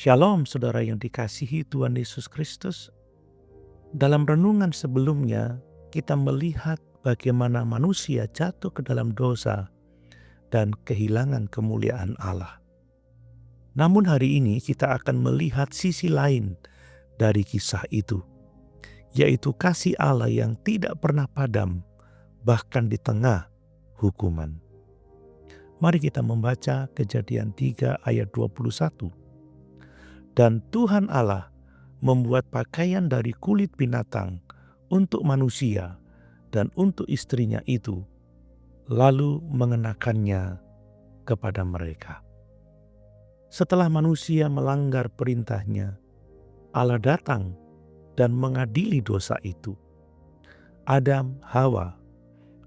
Shalom saudara yang dikasihi Tuhan Yesus Kristus. Dalam renungan sebelumnya kita melihat bagaimana manusia jatuh ke dalam dosa dan kehilangan kemuliaan Allah. Namun hari ini kita akan melihat sisi lain dari kisah itu, yaitu kasih Allah yang tidak pernah padam bahkan di tengah hukuman. Mari kita membaca Kejadian 3 ayat 21. Dan Tuhan Allah membuat pakaian dari kulit binatang untuk manusia dan untuk istrinya itu, lalu mengenakannya kepada mereka. Setelah manusia melanggar perintahnya, Allah datang dan mengadili dosa itu. Adam, Hawa,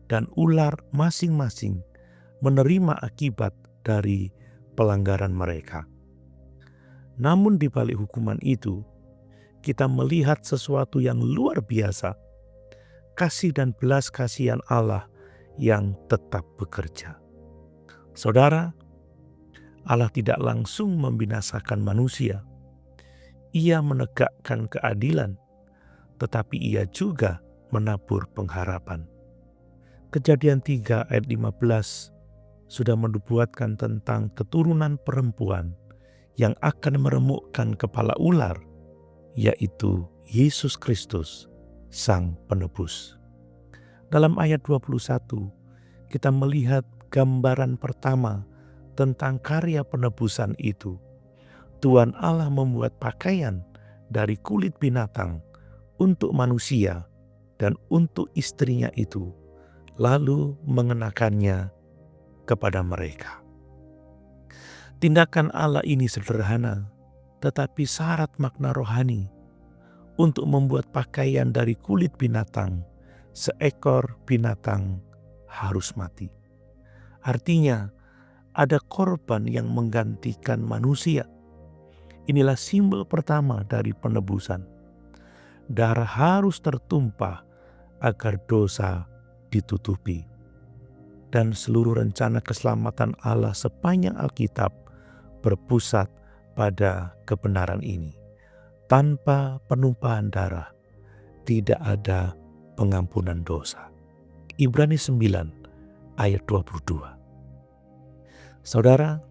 dan ular masing-masing menerima akibat dari pelanggaran mereka. Namun di balik hukuman itu, kita melihat sesuatu yang luar biasa, kasih dan belas kasihan Allah yang tetap bekerja. Saudara, Allah tidak langsung membinasakan manusia. Ia menegakkan keadilan, tetapi ia juga menabur pengharapan. Kejadian 3 ayat 15 sudah menubuatkan tentang keturunan perempuan yang akan meremukkan kepala ular, yaitu Yesus Kristus, Sang Penebus. Dalam ayat 21, kita melihat gambaran pertama tentang karya penebusan itu. Tuhan Allah membuat pakaian dari kulit binatang untuk manusia dan untuk istrinya itu, lalu mengenakannya kepada mereka. Tindakan Allah ini sederhana, tetapi syarat makna rohani. Untuk membuat pakaian dari kulit binatang, seekor binatang harus mati. Artinya, ada korban yang menggantikan manusia. Inilah simbol pertama dari penebusan. Darah harus tertumpah agar dosa ditutupi. Dan seluruh rencana keselamatan Allah sepanjang Alkitab berpusat pada kebenaran ini. Tanpa penumpahan darah, tidak ada pengampunan dosa. Ibrani 9 ayat 22. Saudara,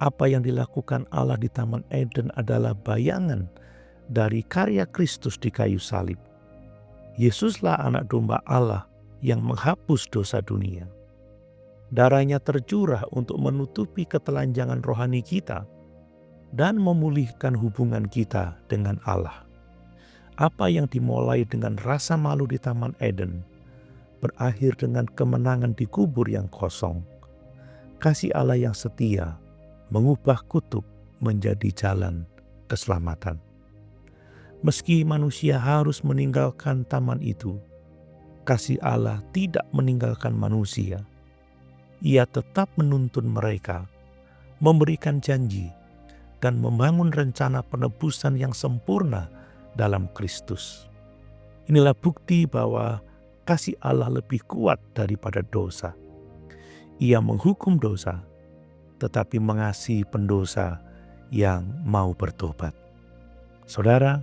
apa yang dilakukan Allah di Taman Eden adalah bayangan dari karya Kristus di kayu salib. Yesuslah anak domba Allah yang menghapus dosa dunia. Darahnya tercurah untuk menutupi ketelanjangan rohani kita dan memulihkan hubungan kita dengan Allah. Apa yang dimulai dengan rasa malu di Taman Eden berakhir dengan kemenangan di kubur yang kosong. Kasih Allah yang setia mengubah kutuk menjadi jalan keselamatan. Meski manusia harus meninggalkan taman itu, kasih Allah tidak meninggalkan manusia. Ia tetap menuntun mereka, memberikan janji, dan membangun rencana penebusan yang sempurna dalam Kristus. Inilah bukti bahwa kasih Allah lebih kuat daripada dosa. Ia menghukum dosa, tetapi mengasihi pendosa yang mau bertobat. Saudara,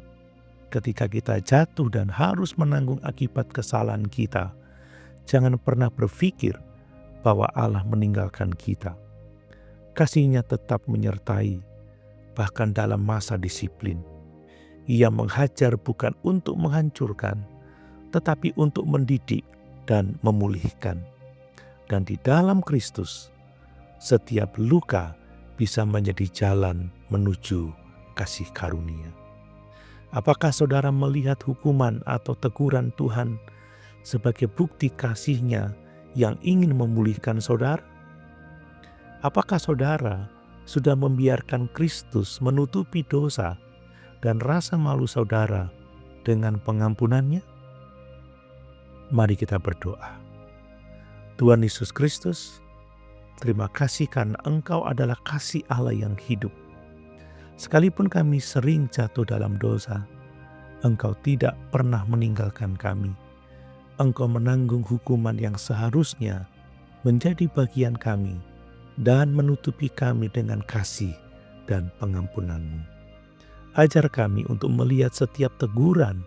ketika kita jatuh dan harus menanggung akibat kesalahan kita, jangan pernah berpikir bahwa Allah meninggalkan kita. Kasih-Nya tetap menyertai, bahkan dalam masa disiplin. Ia menghajar bukan untuk menghancurkan, tetapi untuk mendidik dan memulihkan. Dan di dalam Kristus, setiap luka bisa menjadi jalan menuju kasih karunia. Apakah saudara melihat hukuman atau teguran Tuhan sebagai bukti kasih-Nya yang ingin memulihkan saudara? Apakah saudara sudah membiarkan Kristus menutupi dosa dan rasa malu saudara dengan pengampunannya? Mari kita berdoa. Tuhan Yesus Kristus, terima kasih karena Engkau adalah kasih Allah yang hidup. Sekalipun kami sering jatuh dalam dosa, Engkau tidak pernah meninggalkan kami. Engkau menanggung hukuman yang seharusnya menjadi bagian kami dan menutupi kami dengan kasih dan pengampunan-Mu. Ajar kami untuk melihat setiap teguran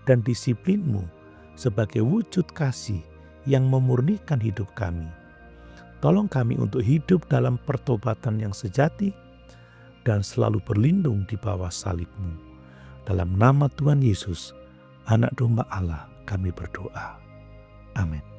dan disiplin-Mu sebagai wujud kasih yang memurnikan hidup kami. Tolong kami untuk hidup dalam pertobatan yang sejati dan selalu berlindung di bawah salib-Mu. Dalam nama Tuhan Yesus, Anak Domba Allah, kami berdoa. Amin.